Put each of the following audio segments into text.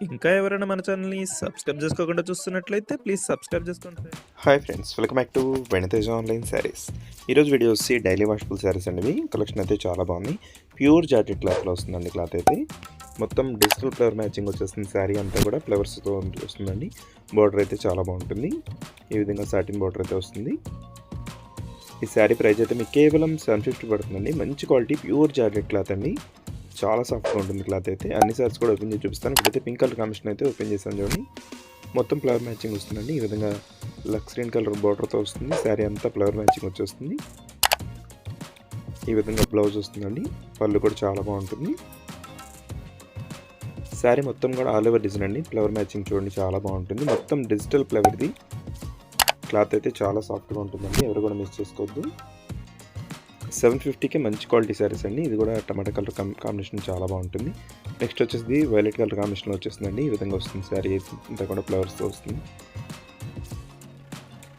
ఇంకా ఎవరైనా మన ఛానల్‌ని సబ్స్క్రైబ్ చేసుకోకుండా చూస్తున్నట్లయితే ప్లీజ్ సబ్స్క్రైబ్ చేసుకోండి friends. Hi friends, welcome back to Veniteja online saris. ఈరోజు వీడియో వచ్చి డైలీ వాషబుల్ శారీస్ అండి. కలెక్షన్ అయితే చాలా బాగుంది. ప్యూర్ జార్జెట్ క్లాత్లో వస్తుందండి. క్లాత్ అయితే మొత్తం డిజిటల్ ఫ్లవర్ మ్యాచింగ్ వచ్చేస్తుంది. శారీ అంతా కూడా ఫ్లవర్స్తో వస్తుందండి. బార్డర్ అయితే చాలా బాగుంటుంది. ఈ విధంగా సాటిన్ బార్డర్ అయితే వస్తుంది. ఈ శారీ ప్రైస్ అయితే మీకు కేవలం 750 పడుతుందండి. మంచి క్వాలిటీ ప్యూర్ జార్జెట్ క్లాత్ అండి. చాలా సాఫ్ట్గా ఉంటుంది క్లాత్ అయితే. అన్ని సారీస్ కూడా ఓపెన్ చేసి చూపిస్తాను. ఇప్పుడైతే పింక్ కలర్ కాంబినేషన్ అయితే ఓపెన్ చేశాను చూడండి. మొత్తం ఫ్లవర్ మ్యాచింగ్ వస్తుందండి. ఈ విధంగా లక్స్ గ్రీన్ కలర్ బార్డర్తో వస్తుంది. శారీ అంతా ఫ్లవర్ మ్యాచింగ్ వచ్చేస్తుంది. ఈ విధంగా బ్లౌజ్ వస్తుందండి. పళ్ళు కూడా చాలా బాగుంటుంది. శారీ మొత్తం కూడా ఆల్ ఓవర్ డిజైన్ అండి. ఫ్లవర్ మ్యాచింగ్ చూడండి, చాలా బాగుంటుంది. మొత్తం డిజిటల్ ఫ్లవర్ది. క్లాత్ అయితే చాలా సాఫ్ట్గా ఉంటుందండి. ఎవరు కూడా మిస్ చేసుకోవద్దు. 750కి మంచి క్వాలిటీ శారీస్ అండి. ఇది కూడా టమాటా కలర్ కాంబినేషన్ చాలా బాగుంటుంది. నెక్స్ట్ వచ్చేసి వైలెట్ కలర్ కాంబినేషన్లో వచ్చేస్తుందండి. ఈ విధంగా వస్తుంది శారీ అంతా కూడా ఫ్లవర్స్తో వస్తుంది.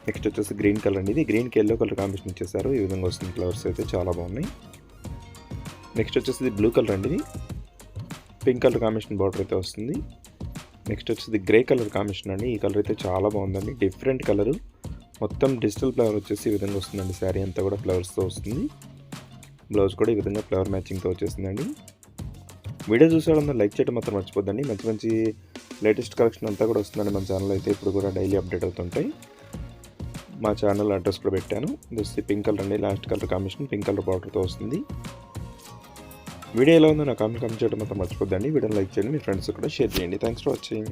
నెక్స్ట్ వచ్చేసి గ్రీన్ కలర్ అండి. ఇది గ్రీన్కి ఎల్లో కలర్ కాంబినేషన్ ఇచ్చేసారు. ఈ విధంగా వస్తుంది. ఫ్లవర్స్ అయితే చాలా బాగున్నాయి. నెక్స్ట్ వచ్చేసి బ్లూ కలర్ అండి. ఇది పింక్ కలర్ కాంబినేషన్ బార్డర్ అయితే వస్తుంది. నెక్స్ట్ వచ్చేసి గ్రే కలర్ కాంబినేషన్ అండి. ఈ కలర్ అయితే చాలా బాగుందండి. Different colour. మొత్తం డిజిటల్ ఫ్లవర్ వచ్చేసి ఈ విధంగా వస్తుందండి. శారీ అంతా కూడా ఫ్లవర్స్తో వస్తుంది. బ్లౌజ్ కూడా ఈ విధంగా ఫ్లవర్ మ్యాచింగ్తో వచ్చేస్తుందండి. వీడియో చూసేవాళ్ళందరూ లైక్ చేయడం మాత్రం మర్చిపోద్దండి. మంచి మంచి లేటెస్ట్ కలెక్షన్ అంతా కూడా వస్తుందండి మన ఛానల్ అయితే. ఇప్పుడు కూడా డైలీ అప్డేట్ అవుతుంటాయి. మా ఛానల్ అడ్రస్ కూడా పెట్టాను. ఇది పింక్ కలర్ అండి. Last colour combination pink colour బార్డర్తో వస్తుంది. వీడియో ఎలా ఉందో నా కామెంట్ చేయడం మాత్రం మర్చిపోద్దండి. వీడియోని లైక్ చేయండి, మీ ఫ్రెండ్స్ కూడా షేర్ చేయండి. Thanks for watching.